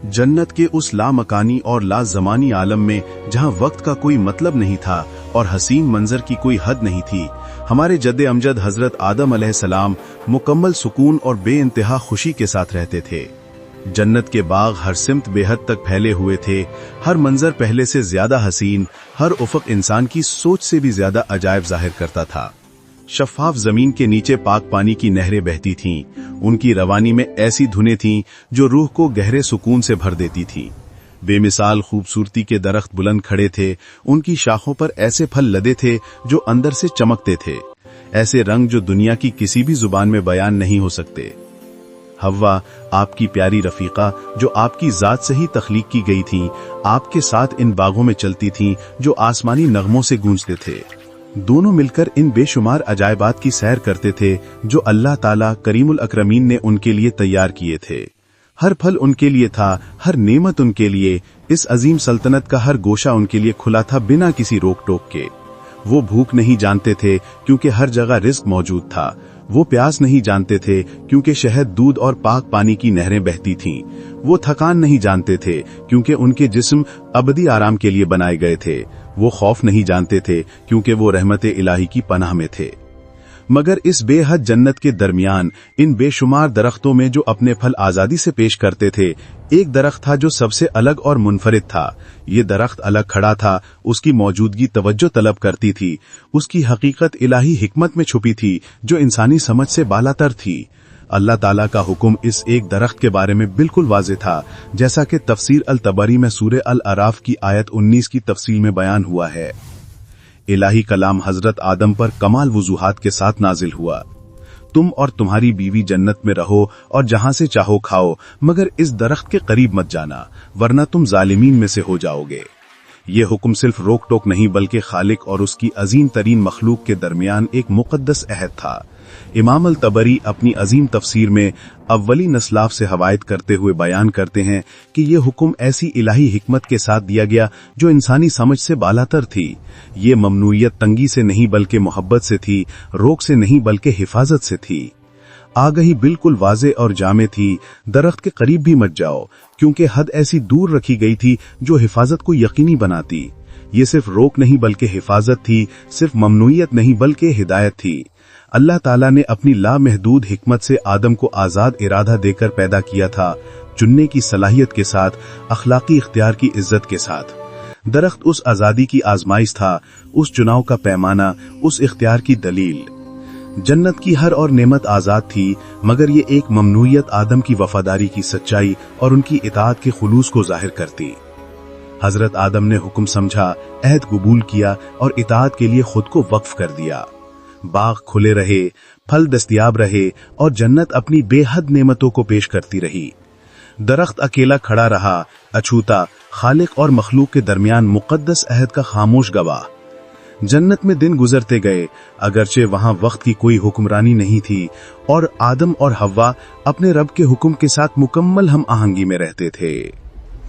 जन्नत के उस लामकानी और लाज़मानी आलम में जहां वक्त का कोई मतलब नहीं था और हसीन मंजर की कोई हद नहीं थी, हमारे जद्दे अमजद हजरत आदम अलैहिस्सलाम मुकम्मल सुकून और बेइंतहा खुशी के साथ रहते थे। जन्नत के बाग हर सिमत बेहद तक फैले हुए थे, हर मंजर पहले से ज्यादा हसीन, हर उफक इंसान की सोच से भी ज्यादा अजायब जाहिर करता था। शफाफ जमीन के नीचे पाक पानी की नहरें बहती थीं, उनकी रवानी में ऐसी धुनें थीं जो रूह को गहरे सुकून से भर देती थीं। बेमिसाल खूबसूरती के दरख्त बुलंद खड़े थे, उनकी शाखों पर ऐसे फल लदे थे जो अंदर से चमकते थे, ऐसे रंग जो दुनिया की किसी भी जुबान में बयान नहीं हो सकते। हव्वा, आपकी प्यारी रफीका जो आपकी जात से ही तख्लीक की गई थीं, आपके साथ इन बागों में चलती थीं जो आसमानी नगमों से गूंजते थे। दोनों मिलकर इन बेशुमार अजायबात की सैर करते थे जो अल्लाह ताला करीमुल अकरमीन ने उनके लिए तैयार किए थे। हर फल उनके लिए था, हर नेमत उनके लिए, इस अजीम सल्तनत का हर गोशा उनके लिए खुला था बिना किसी रोक टोक के। वो भूख नहीं जानते थे क्योंकि हर जगह रिज्क मौजूद था। वो प्यास नहीं जानते थे क्योंकि शहद, दूध और पाक पानी की नहरें बहती थीं। वो थकान नहीं जानते थे क्योंकि उनके जिस्म अबदी आराम के लिए बनाए गए थे। वो खौफ नहीं जानते थे क्योंकि वो रहमत इलाही की पनाह में थे। मगर इस बेहद जन्नत के दरमियान इन बेशुमार दरख्तों में जो अपने फल आजादी से पेश करते थे, एक दरख्त था जो सबसे अलग और मुनफरिद था। ये दरख्त अलग खड़ा था, उसकी मौजूदगी तवज्जो तलब करती थी, उसकी हकीकत इलाही हिकमत में छुपी थी जो इंसानी समझ से बालातर थी। अल्लाह ताला का हुक्म इस एक दरख्त के बारे में बिल्कुल वाज़ेह था, जैसा कि तफसीर अल तबरी में सूरह अल अराफ की आयत 19 की तफसील में बयान हुआ है। इलाही कलाम हजरत आदम पर कमाल वजूहात के साथ नाजिल हुआ। तुम और तुम्हारी बीवी जन्नत में रहो और जहां से चाहो खाओ, मगर इस दरख्त के करीब मत जाना, वरना तुम जालिमीन में से हो जाओगे। ये हुक्म सिर्फ रोक टोक नहीं बल्कि खालिक और उसकी अजीम तरीन मखलूक के दरमियान एक मुकद्दस अहद था। इमाम अल तबरी अपनी अजीम तफसीर में अव्वली नस्लाफ से हवायत करते हुए बयान करते हैं कि ये हुक्म ऐसी इलाही हिकमत के साथ दिया गया जो इंसानी समझ से बालातर थी। ये ममनूयत तंगी से नहीं बल्कि मोहब्बत से थी, रोक से नहीं बल्कि हिफाजत से थी। आगही बिल्कुल वाज़े और जामे थी, दरख्त के करीब भी मत जाओ, क्योंकि हद ऐसी दूर रखी गई थी जो हिफाजत को यकीनी बनाती। ये सिर्फ रोक नहीं बल्कि हिफाजत थी, सिर्फ ममनूयत नहीं बल्कि हिदायत थी। अल्लाह ताला ने अपनी लामहदूद हिकमत से आदम को आजाद इरादा देकर पैदा किया था, चुनने की सलाहियत के साथ, अखलाकी इख्तियार की इज्जत के साथ। दरख्त उस आजादी की आजमाइश था, उस चुनाव का पैमाना, उस इख्तियार की दलील। जन्नत की हर और नेमत आजाद थी, मगर ये एक ममनूयत आदम की वफादारी की सच्चाई और उनकी इताअत के खुलूस को जाहिर करती। हजरत आदम ने हुक्म समझा, अहद कबूल किया और इताअत के लिए खुद को वक्फ कर दिया। बाग खुले रहे, फल दस्तयाब रहे और जन्नत अपनी बेहद नेमतों को पेश करती रही। दरख्त अकेला खड़ा रहा, अछूता, खालिक और मखलूक के दरमियान मुकद्दस अहद का खामोश गवाह। जन्नत में दिन गुजरते गए, अगरचे वहां वक्त की कोई हुक्मरानी नहीं थी, और आदम और हव्वा अपने रब के हुक्म के साथ मुकम्मल हम आहंगी में रहते थे।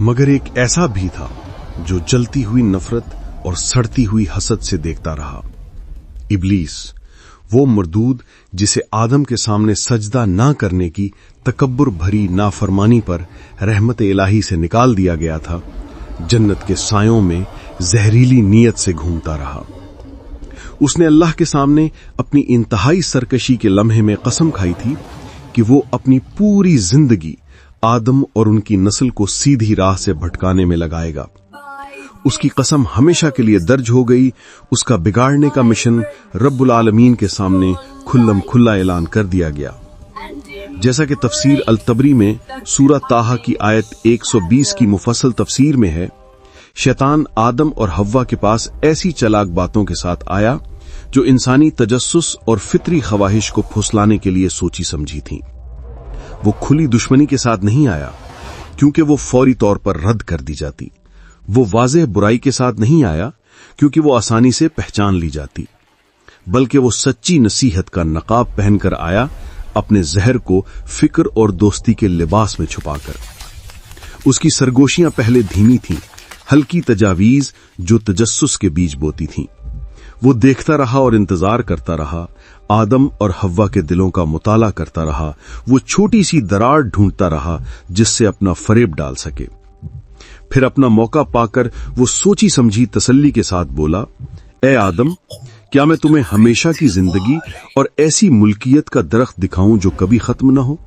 मगर एक ऐसा भी था जो जलती हुई नफरत और सड़ती हुई हसद से देखता रहा। इब्लीस, वो मरदूद जिसे आदम के सामने सजदा ना करने की तकब्बुर भरी नाफरमानी पर रहमत इलाही से निकाल दिया गया था, जन्नत के सायों में जहरीली नीयत से घूमता रहा। उसने अल्लाह के सामने अपनी इंतहाई सरकशी के लम्हे में कसम खाई थी कि वो अपनी पूरी जिंदगी आदम और उनकी नस्ल को सीधी राह से भटकाने में लगाएगा। उसकी कसम हमेशा के लिए दर्ज हो गई। उसका बिगाड़ने का मिशन रब्बुल आलमीन के सामने खुल्लम खुल्ला ऐलान कर दिया गया। जैसा कि तफसीर अल तबरी में सूरह ताहा की आयत 120 की मुफस्सल तफसीर में है, शैतान आदम और हव्वा के पास ऐसी चालाक बातों के साथ आया जो इंसानी तजस्सुस और फितरी ख्वाहिश को फुसलाने के लिए सोची समझी थी। वो खुली दुश्मनी के साथ नहीं आया क्योंकि वो फौरी तौर पर रद्द कर दी जाती। वो वाज़ेह बुराई के साथ नहीं आया क्योंकि वो आसानी से पहचान ली जाती, बल्कि वो सच्ची नसीहत का नकाब पहनकर आया, अपने जहर को फिक्र और दोस्ती के लिबास में छुपाकर। उसकी सरगोशियां पहले धीमी थीं, हल्की तजावीज जो तजस्सुस के बीज बोती थीं। वो देखता रहा और इंतजार करता रहा, आदम और हव्वा के दिलों का मुताला करता रहा। वो छोटी सी दरार ढूंढता रहा जिससे अपना फरेब डाल सके। फिर अपना मौका पाकर वो सोची समझी तसल्ली के साथ बोला, ए आदम, क्या मैं तुम्हें हमेशा की जिंदगी और ऐसी मुल्कियत का दरख्त दिखाऊं जो कभी खत्म न हो?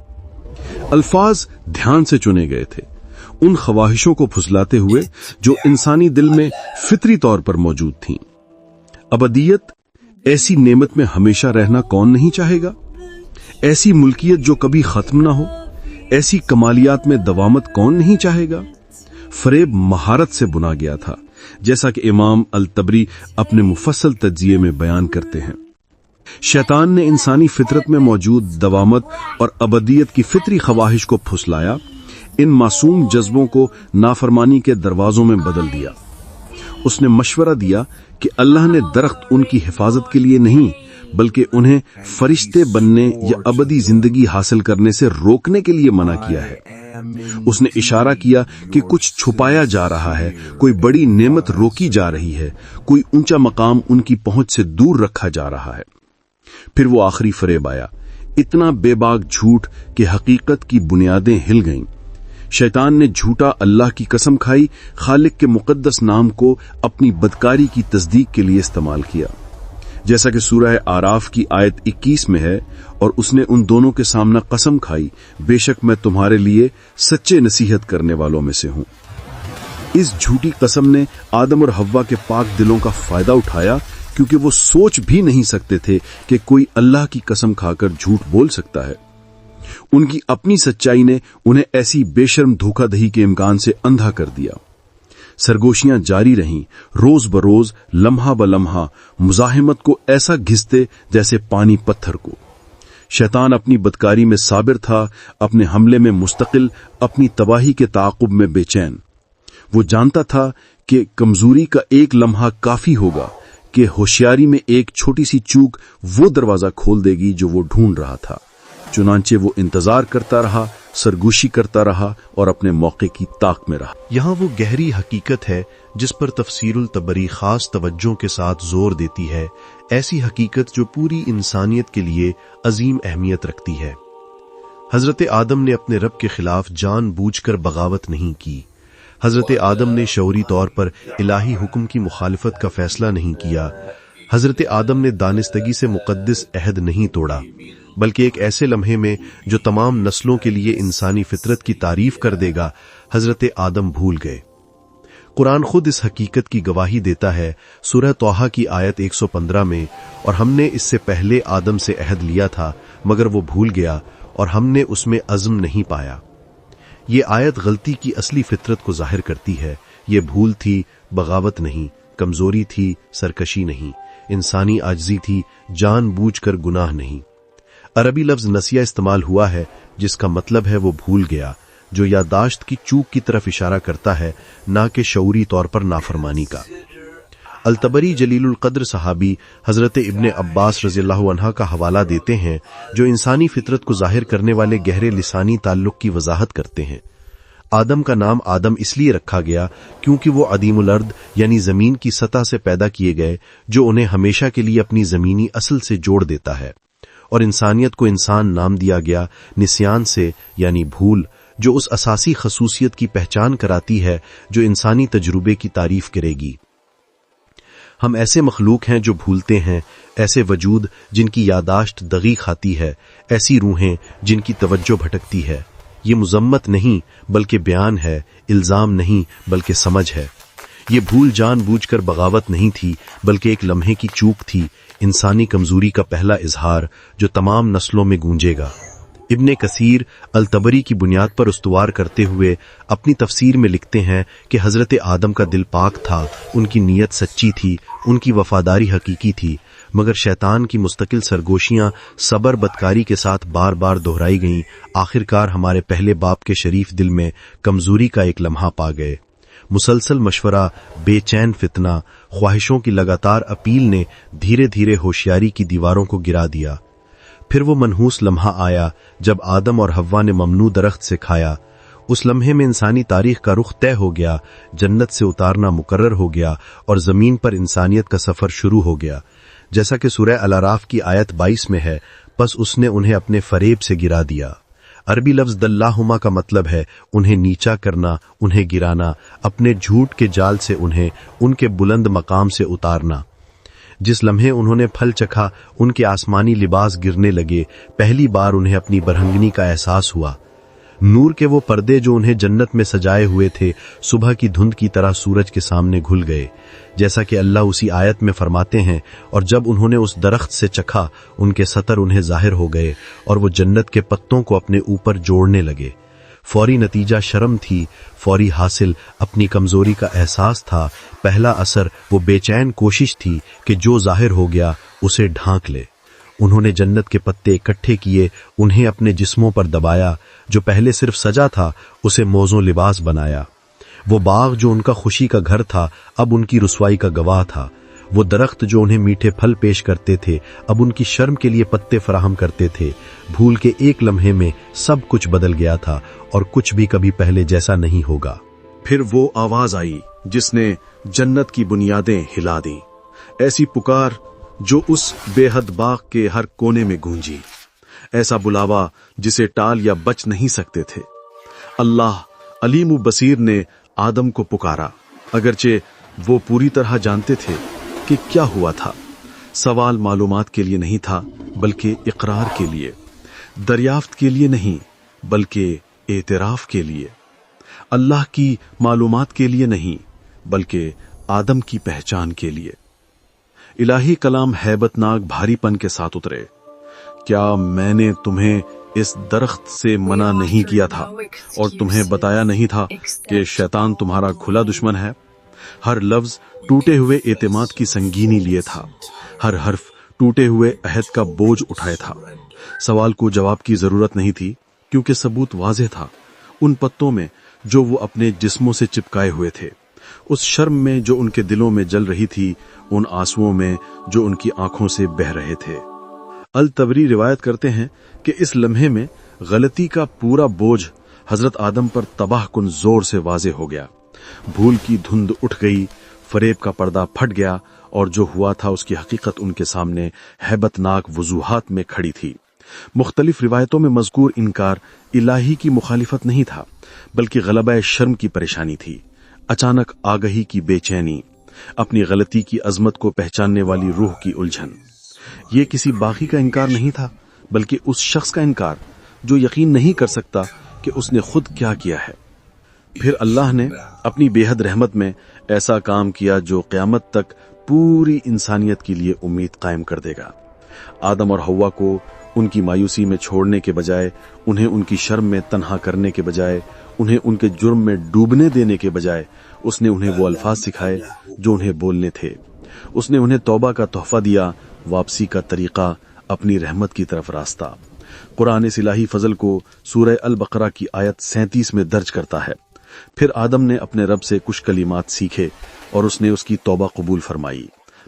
अल्फाज ध्यान से चुने गए थे, उन ख्वाहिशों को फुसलाते हुए जो इंसानी दिल में फितरी तौर पर मौजूद थीं। अबदियत, ऐसी नेमत में हमेशा रहना कौन नहीं चाहेगा? ऐसी मुल्कियत जो कभी खत्म ना हो, ऐसी कमालियात में दवामत कौन नहीं चाहेगा? फरेब महारत से बुना गया था, जैसा कि इमाम अल तबरी अपने मुफस्सल तज्जिये में बयान करते हैं। शैतान ने इंसानी फितरत में मौजूद दवामत और अबदियत की फितरी ख्वाहिश को फुसलाया, इन मासूम जज्बों को नाफरमानी के दरवाजों में बदल दिया। उसने मशवरा दिया कि अल्लाह ने दरख्त उनकी हिफाजत के लिए नहीं, बल्कि उन्हें फरिश्ते बनने या अबदी जिंदगी हासिल करने से रोकने के लिए मना किया है। उसने इशारा किया कि कुछ छुपाया जा रहा है, कोई बड़ी नेमत रोकी जा रही है, कोई ऊंचा मकाम उनकी पहुंच से दूर रखा जा रहा है। फिर वो आखिरी फरेब आया, इतना बेबाक झूठ कि हकीकत की बुनियादें हिल गईं। शैतान ने झूठा अल्लाह की कसम खाई, खालिक के मुकद्दस नाम को अपनी बदकारी की तस्दीक के लिए इस्तेमाल किया, जैसा कि सूरह आराफ की आयत 21 में है, और उसने उन दोनों के सामने कसम खाई, बेशक मैं तुम्हारे लिए सच्चे नसीहत करने वालों में से हूं। इस झूठी कसम ने आदम और हव्वा के पाक दिलों का फायदा उठाया, क्योंकि वो सोच भी नहीं सकते थे कि कोई अल्लाह की कसम खाकर झूठ बोल सकता है। उनकी अपनी सच्चाई ने उन्हें ऐसी बेशर्म धोखाधड़ी के इम्कान से अंधा कर दिया। सरगोशियां जारी रहीं, रोज बरोज, लम्हा ब लम्हा मुजाहिमत को ऐसा घिसते जैसे पानी पत्थर को। शैतान अपनी बदकारी में साबिर था, अपने हमले में मुस्तकिल, अपनी तबाही के ताक़ुब में बेचैन। वो जानता था कि कमजोरी का एक लम्हा काफी होगा, कि होशियारी में एक छोटी सी चूक वो दरवाजा खोल देगी जो वो ढूंढ रहा था। चुनांचे वो इंतजार करता रहा, सरगोशी करता रहा और अपने मौके की ताक में रहा। यहाँ वो गहरी हकीकत है जिस पर तफसीरुल तबरी खास तवज्जो के साथ जोर देती है, ऐसी हकीकत जो पूरी इंसानियत के लिए अजीम अहमियत रखती है। हजरत आदम ने अपने रब के खिलाफ जानबूझकर बगावत नहीं की। हजरत आदम ने शऊरी तौर पर इलाही हुक्म की मुखालिफत का फैसला नहीं किया। हजरत आदम ने दानिस्तगी से मुकद्दस अहद नहीं तोड़ा, बल्कि एक ऐसे लम्हे में जो तमाम नस्लों के लिए इंसानी फितरत की तारीफ कर देगा, हजरत आदम भूल गए। कुरान खुद इस हकीकत की गवाही देता है सूरह तौहा की आयत 115 में, और हमने इससे पहले आदम से अहद लिया था मगर वो भूल गया और हमने उसमें अज़्म नहीं पाया। ये आयत गलती की असली फितरत को जाहिर करती है। ये भूल थी, बगावत नहीं, कमजोरी थी, सरकशी नहीं, इंसानी आजिज़ी थी, जानबूझकर गुनाह नहीं। अरबी लफ्ज नसिया इस्तेमाल हुआ है जिसका मतलब है वो भूल गया, जो यादाश्त की चूक की तरफ इशारा करता है, ना कि शऊरी तौर पर नाफरमानी का। अल-तबरी जलीलुल कद्र सहाबी हजरत इब्ने अब्बास रज़ियल्लाहु अन्हा का हवाला देते हैं, जो इंसानी फितरत को जाहिर करने वाले गहरे लिसानी ताल्लुक की वजाहत करते हैं। आदम का नाम आदम इसलिए रखा गया क्योंकि वो अदीमुल अर्द यानी जमीन की सतह से पैदा किए गए, जो उन्हें हमेशा के लिए अपनी जमीनी असल से जोड़ देता है। और इंसानियत को इंसान नाम दिया गया निस्यान से यानी भूल, जो उस असासी खसूसियत की पहचान कराती है जो इंसानी तजुर्बे की तारीफ करेगी। हम ऐसे मखलूक हैं जो भूलते हैं, ऐसे वजूद जिनकी यादाश्त दगी खाती है, ऐसी रूहें जिनकी तवज्जो भटकती है। ये मुजम्मत नहीं बल्कि बयान है, इल्जाम नहीं बल्कि समझ है। ये भूल जानबूझकर बगावत नहीं थी बल्कि एक लम्हे की चूक थी, इंसानी कमजोरी का पहला इजहार जो तमाम नस्लों में गूंजेगा। इब्ने कसीर अल-तबरी की बुनियाद पर उस्तवार करते हुए अपनी तफसीर में लिखते हैं कि हजरत आदम का दिल पाक था, उनकी नीयत सच्ची थी, उनकी वफादारी हकीकी थी, मगर शैतान की मुस्तकिल सरगोशियां सबर बदकारी के साथ बार बार दोहराई गईं। आखिरकार हमारे पहले बाप के शरीफ दिल में कमजोरी का एक लम्हा पा गए। मुसलसल मशवरा, बेचैन फितना, ख्वाहिशों की लगातार अपील ने धीरे धीरे होशियारी की दीवारों को गिरा दिया। फिर वो मनहूस लम्हा आया जब आदम और हव्वा ने ममनू दरख्त से खाया। उस लम्हे में इंसानी तारीख का रुख तय हो गया, जन्नत से उतारना मुकर्रर हो गया और जमीन पर इंसानियत का सफर शुरू हो गया। جیسا کہ سورہ الاعراف کی آیت 22 میں ہے، پس اس نے انہیں اپنے فریب سے گرا دیا۔ عربی لفظ دلاہما کا مطلب ہے انہیں نیچا کرنا، انہیں گرانا، اپنے جھوٹ کے جال سے انہیں ان کے بلند مقام سے اتارنا۔ جس لمحے انہوں نے پھل چکھا، ان کے آسمانی لباس گرنے لگے، پہلی بار انہیں اپنی برہنگنی کا احساس ہوا۔ نور کے وہ پردے جو انہیں جنت میں سجائے ہوئے تھے، صبح کی دھند کی طرح سورج کے سامنے گھل گئے، جیسا کہ اللہ اسی آیت میں فرماتے ہیں، اور جب انہوں نے اس درخت سے چکھا، ان کے سطر انہیں ظاہر ہو گئے اور وہ جنت کے پتوں کو اپنے اوپر جوڑنے لگے۔ فوری نتیجہ شرم تھی، فوری حاصل اپنی کمزوری کا احساس تھا، پہلا اثر وہ بے چین کوشش تھی کہ جو ظاہر ہو گیا اسے ڈھانک لے۔ انہوں نے جنت کے پتے اکٹھے کیے، انہیں اپنے جسموں پر دبایا، جو پہلے صرف سجا تھا اسے موزوں لباس بنایا۔ وہ باغ جو ان کا خوشی کا گھر تھا اب ان کی رسوائی کا گواہ تھا۔ وہ درخت جو انہیں میٹھے پھل پیش کرتے تھے اب ان کی شرم کے لیے پتے فراہم کرتے تھے۔ بھول کے ایک لمحے میں سب کچھ بدل گیا تھا اور کچھ بھی کبھی پہلے جیسا نہیں ہوگا۔ پھر وہ آواز آئی جس نے جنت کی بنیادیں ہلا دیں، ایسی پکار جو اس بے حد باغ کے ہر کونے میں گونجی، ایسا بلاوا جسے ٹال یا بچ نہیں سکتے تھے۔ اللہ علیم و بصیر نے آدم کو پکارا، اگرچہ وہ پوری طرح جانتے تھے کہ کیا ہوا تھا۔ سوال معلومات کے لیے نہیں تھا بلکہ اقرار کے لیے، دریافت کے لیے نہیں بلکہ اعتراف کے لیے، اللہ کی معلومات کے لیے نہیں بلکہ آدم کی پہچان کے لیے۔ الہی کلام ہیبت ناک بھاری پن کے ساتھ اترے، کیا میں نے تمہیں اس درخت سے منع نہیں کیا تھا اور تمہیں بتایا نہیں تھا کہ شیطان تمہارا کھلا دشمن ہے؟ ہر لفظ ٹوٹے ہوئے اعتماد کی سنگینی لیے تھا، ہر حرف ٹوٹے ہوئے عہد کا بوجھ اٹھائے تھا۔ سوال کو جواب کی ضرورت نہیں تھی کیونکہ ثبوت واضح تھا، ان پتوں میں جو وہ اپنے جسموں سے چپکائے ہوئے تھے، اس شرم میں جو ان کے دلوں میں جل رہی تھی، ان آنسوؤں میں جو ان کی آنکھوں سے بہہ رہے تھے۔ الطبری روایت کرتے ہیں کہ اس لمحے میں غلطی کا پورا بوجھ حضرت آدم پر تباہ کن زور سے واضح ہو گیا۔ بھول کی دھند اٹھ گئی، فریب کا پردہ پھٹ گیا اور جو ہوا تھا اس کی حقیقت ان کے سامنے ہیبت ناک وضوحات میں کھڑی تھی۔ مختلف روایتوں میں مذکور انکار الہی کی مخالفت نہیں تھا بلکہ غلبہ شرم کی پریشانی تھی، اچانک آگہی کی بے چینی، اپنی غلطی کی عظمت کو پہچاننے والی روح کی الجھن۔ یہ کسی باغی کا انکار نہیں تھا بلکہ اس شخص کا انکار جو یقین نہیں کر سکتا کہ اس نے خود کیا کیا ہے۔ پھر اللہ نے اپنی بے حد رحمت میں ایسا کام کیا جو قیامت تک پوری انسانیت کے لیے امید قائم کر دے گا۔ آدم اور حوا کو ان کی مایوسی میں چھوڑنے کے بجائے، انہیں ان کی شرم میں تنہا کرنے کے بجائے، انہیں ان کے جرم میں ڈوبنے دینے کے بجائے، اس نے انہیں وہ الفاظ سکھائے جو انہیں بولنے تھے۔ اس نے انہیں توبہ کا تحفہ دیا، واپسی کا طریقہ، اپنی رحمت کی طرف راستہ۔ قرآن اس الہی فضل کو سورہ البقرہ کی آیت 37 میں درج کرتا ہے۔ پھر آدم نے اپنے رب سے کچھ کلمات سیکھے اور اس نے اس کی توبہ قبول فرمائی۔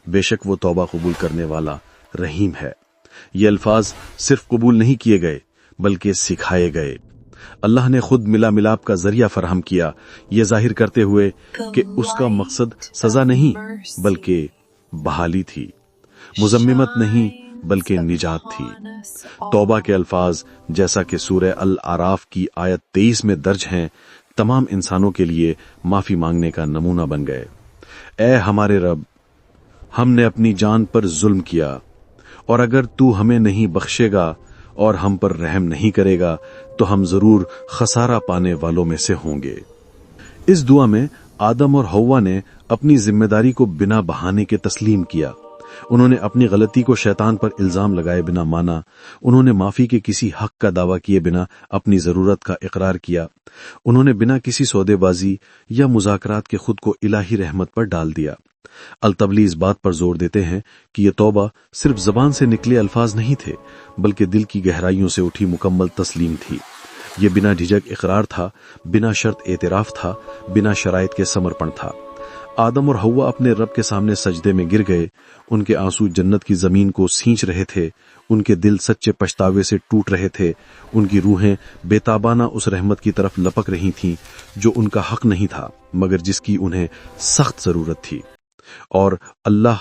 بے شک وہ توبہ قبول کرنے والا رحیم ہے۔ یہ الفاظ صرف قبول نہیں کیے گئے بلکہ سکھائے گئے۔ اللہ نے خود ملا ملاپ کا ذریعہ فراہم کیا، یہ ظاہر کرتے ہوئے کہ اس کا مقصد سزا نہیں بلکہ بحالی تھی، مذمت نہیں بلکہ نجات تھی۔ توبہ کے الفاظ جیسا کہ سورہ الاعراف کی آیت 23 میں درج ہیں، تمام انسانوں کے لیے معافی مانگنے کا نمونہ بن گئے۔ اے ہمارے رب، ہم نے اپنی جان پر ظلم کیا، اور اگر تو ہمیں نہیں بخشے گا اور ہم پر رحم نہیں کرے گا تو ہم ضرور خسارہ پانے والوں میں سے ہوں گے۔ اس دعا میں آدم اور حوا نے اپنی ذمہ داری کو بنا بہانے کے تسلیم کیا۔ انہوں نے اپنی غلطی کو شیطان پر الزام لگائے بنا مانا، انہوں نے معافی کے کسی حق کا دعویٰ کیے بنا اپنی ضرورت کا اقرار کیا، انہوں نے بنا کسی سودے بازی یا مذاکرات کے خود کو الہی رحمت پر ڈال دیا۔ الطبلی اس بات پر زور دیتے ہیں کہ یہ توبہ صرف زبان سے نکلے الفاظ نہیں تھے بلکہ دل کی گہرائیوں سے اٹھی مکمل تسلیم تھی۔ یہ بنا جھجک اقرار تھا، بنا شرط اعتراف تھا، بنا شرائط کے سمرپن تھا۔ آدم اور حوا اپنے رب کے سامنے سجدے میں گر گئے، ان کے آنسو جنت کی زمین کو سینچ رہے تھے، ان کے دل سچے پچھتاوے سے ٹوٹ رہے تھے، ان کی روحیں بے تابانہ اس رحمت کی طرف لپک رہی تھیں جو ان کا حق نہیں تھا مگر جس کی انہیں سخت ضرورت تھی۔ اور اللہ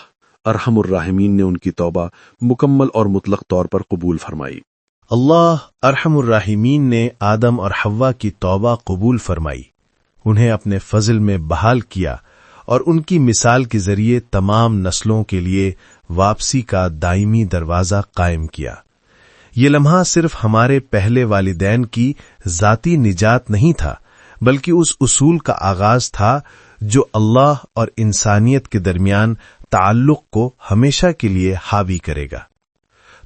अरहम उर्राहिमीन ने उनकी तौबा मुकम्मल और मुतलक तौर पर कबूल फरमाई। अल्लाह अरहमुर्राहिमीन ने आदम और हव्वा की तौबा कबूल फरमाई, उन्हें अपने फजल में बहाल किया और उनकी मिसाल के जरिए तमाम नस्लों के लिए वापसी का दायमी दरवाजा कायम किया। ये लम्हा सिर्फ हमारे पहले वालिदैन की जाती निजात नहीं था, बल्कि उस उसूल का आगाज था जो अल्लाह और इंसानियत के दरमियान ताल्लुक को हमेशा के लिए हावी करेगा।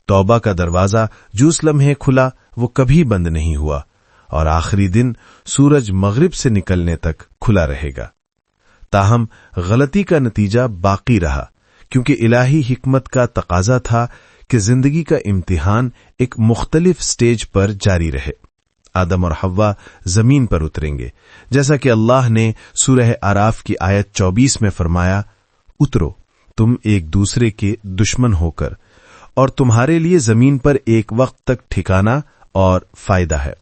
तौबा का दरवाजा जूस लम्हे खुला वो कभी बंद नहीं हुआ और आखिरी दिन सूरज मगरिब से निकलने तक खुला रहेगा। ताहम गलती का नतीजा बाकी रहा, क्योंकि इलाही हिकमत का तकाजा था कि जिंदगी का इम्तिहान एक मुख्तलिफ स्टेज पर जारी रहे। आदम और हव्वा जमीन पर उतरेंगे, जैसा कि अल्लाह ने सूरह आराफ की आयत 24 में फरमाया, उतरो तुम एक दूसरे के दुश्मन होकर, और तुम्हारे लिए जमीन पर एक वक्त तक ठिकाना और फायदा है।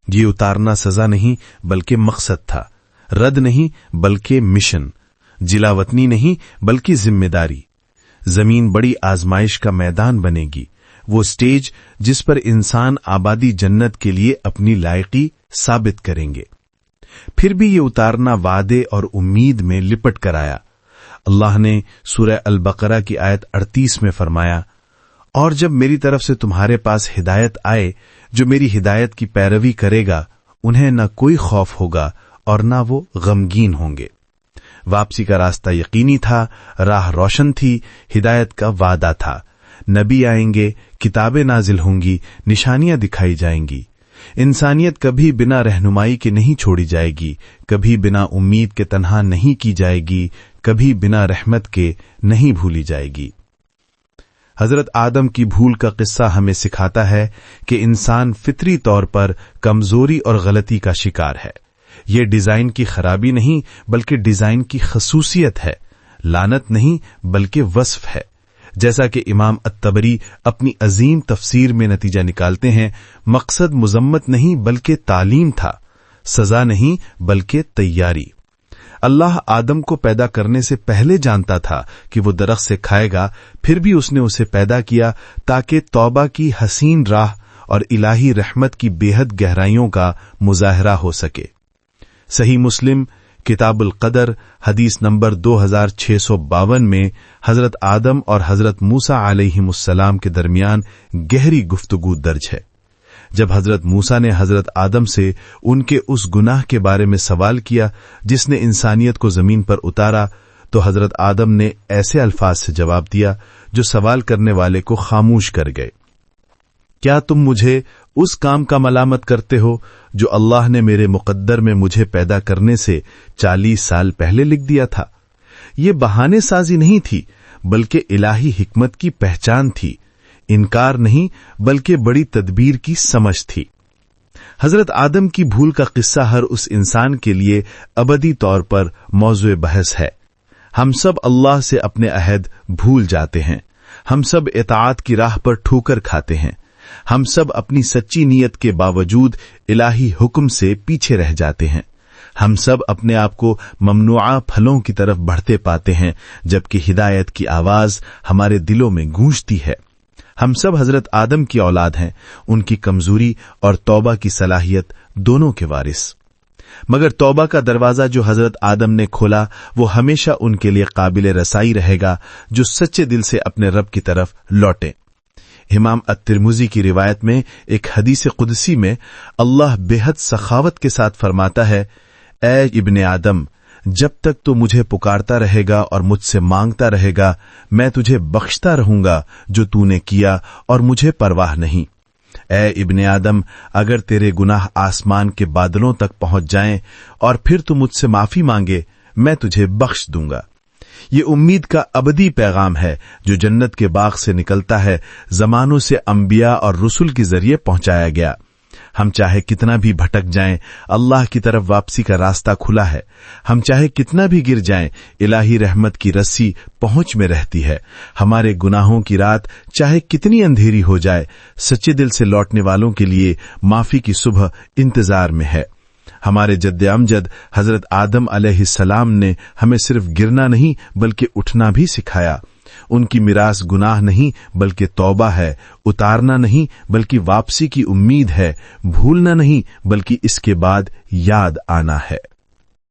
ये उतारना सजा नहीं बल्कि मकसद था, रद नहीं बल्कि मिशन, जिलावतनी नहीं बल्कि जिम्मेदारी। जमीन बड़ी आजमाइश का मैदान बनेगी, वो स्टेज जिस पर इंसान आबादी जन्नत के लिए अपनी लायकी साबित करेंगे। फिर भी ये उतारना वादे और उम्मीद में लिपट कर आया। अल्लाह ने सूरह अल बकरा की आयत 38 में फरमाया, और जब मेरी तरफ से तुम्हारे पास हिदायत आए, जो मेरी हिदायत की पैरवी करेगा उन्हें न कोई खौफ होगा और न वो गमगीन होंगे। वापसी का रास्ता यकीनी था, राह रोशन थी, हिदायत का वादा था। नबी आएंगे, किताबें नाजिल होंगी, निशानियां दिखाई जाएंगी। इंसानियत कभी बिना रहनुमाई के नहीं छोड़ी जाएगी, कभी बिना उम्मीद के तन्हा नहीं की जाएगी, कभी बिना रहमत के नहीं भूली जाएगी। हजरत आदम की भूल का किस्सा हमें सिखाता है कि इंसान फितरी तौर पर कमजोरी और गलती का शिकार है। ये डिजाइन की खराबी नहीं बल्कि डिजाइन की खसूसियत है, लानत नहीं बल्कि वस्फ है। जैसा कि इमाम अत्तबरी अपनी अजीम तफसीर में नतीजा निकालते हैं, मकसद मुजम्मत नहीं बल्कि तालीम था, सजा नहीं बल्कि तैयारी। अल्लाह आदम को पैदा करने से पहले जानता था कि वो दरख्त से खाएगा, फिर भी उसने उसे पैदा किया ताकि तौबा की हसीन राह और इलाही रहमत की बेहद गहराइयों का मुजाहरा हो सके। सही मुस्लिम किताबुल कदर हदीस नंबर 2652 में हजरत आदम और हजरत मूसा अलैहिमुस्सलाम के दरमियान गहरी गुफ्तगू दर्ज है। जब हजरत मूसा ने हजरत आदम से उनके उस गुनाह के बारे में सवाल किया जिसने इंसानियत को जमीन पर उतारा, तो हजरत आदम ने ऐसे अल्फाज से जवाब दिया जो सवाल करने वाले को खामोश कर गए। क्या तुम मुझे उस काम का मलामत करते हो जो अल्लाह ने मेरे मुकद्दर में मुझे पैदा करने से 40 साल पहले लिख दिया था? ये बहाने साजी नहीं थी बल्कि इलाही हिकमत की पहचान थी, इनकार नहीं बल्कि बड़ी तदबीर की समझ थी। हजरत आदम की भूल का किस्सा हर उस इंसान के लिए अबदी तौर पर मौजूए बहस है। हम सब अल्लाह से अपने अहद भूल जाते हैं, हम सब इताअत की राह पर ठोकर खाते हैं, हम सब अपनी सच्ची नीयत के बावजूद इलाही हुक्म से पीछे रह जाते हैं, हम सब अपने आप को ममनुआ फलों की तरफ बढ़ते पाते हैं जबकि हिदायत की आवाज हमारे दिलों में गूंजती है। हम सब हजरत आदम की औलाद हैं, उनकी कमजोरी और तौबा की सलाहियत दोनों के वारिस। मगर तौबा का दरवाजा जो हजरत आदम ने खोला वो हमेशा उनके लिए काबिल रसाई रहेगा जो सच्चे दिल से अपने रब की तरफ लौटे। इमाम अत-तिरमिज़ी की रिवायत में एक हदीस कुदसी में अल्लाह बेहद सखावत के साथ फरमाता है, ऐ इब्ने आदम, जब तक तू मुझे पुकारता रहेगा और मुझसे मांगता रहेगा, मैं तुझे बख्शता रहूंगा जो तूने किया और मुझे परवाह नहीं। ऐ इब्ने आदम, अगर तेरे गुनाह आसमान के बादलों तक पहुंच जाएं और फिर तू मुझसे माफी मांगे, मैं तुझे बख्श दूंगा। ये उम्मीद का अबदी पैगाम है जो जन्नत के बाग से निकलता है, जमानों से अंबिया और रसूल के जरिए पहुंचाया गया। हम चाहे कितना भी भटक जाएं, अल्लाह की तरफ वापसी का रास्ता खुला है। हम चाहे कितना भी गिर जाएं, इलाही रहमत की रस्सी पहुंच में रहती है। हमारे गुनाहों की रात चाहे कितनी अंधेरी हो जाए, सच्चे दिल से लौटने वालों के लिए माफी की सुबह इंतजार में है। ہمارے جد امجد حضرت آدم علیہ السلام نے ہمیں صرف گرنا نہیں بلکہ اٹھنا بھی سکھایا۔ ان کی میراث گناہ نہیں بلکہ توبہ ہے، اتارنا نہیں بلکہ واپسی کی امید ہے، بھولنا نہیں بلکہ اس کے بعد یاد آنا ہے۔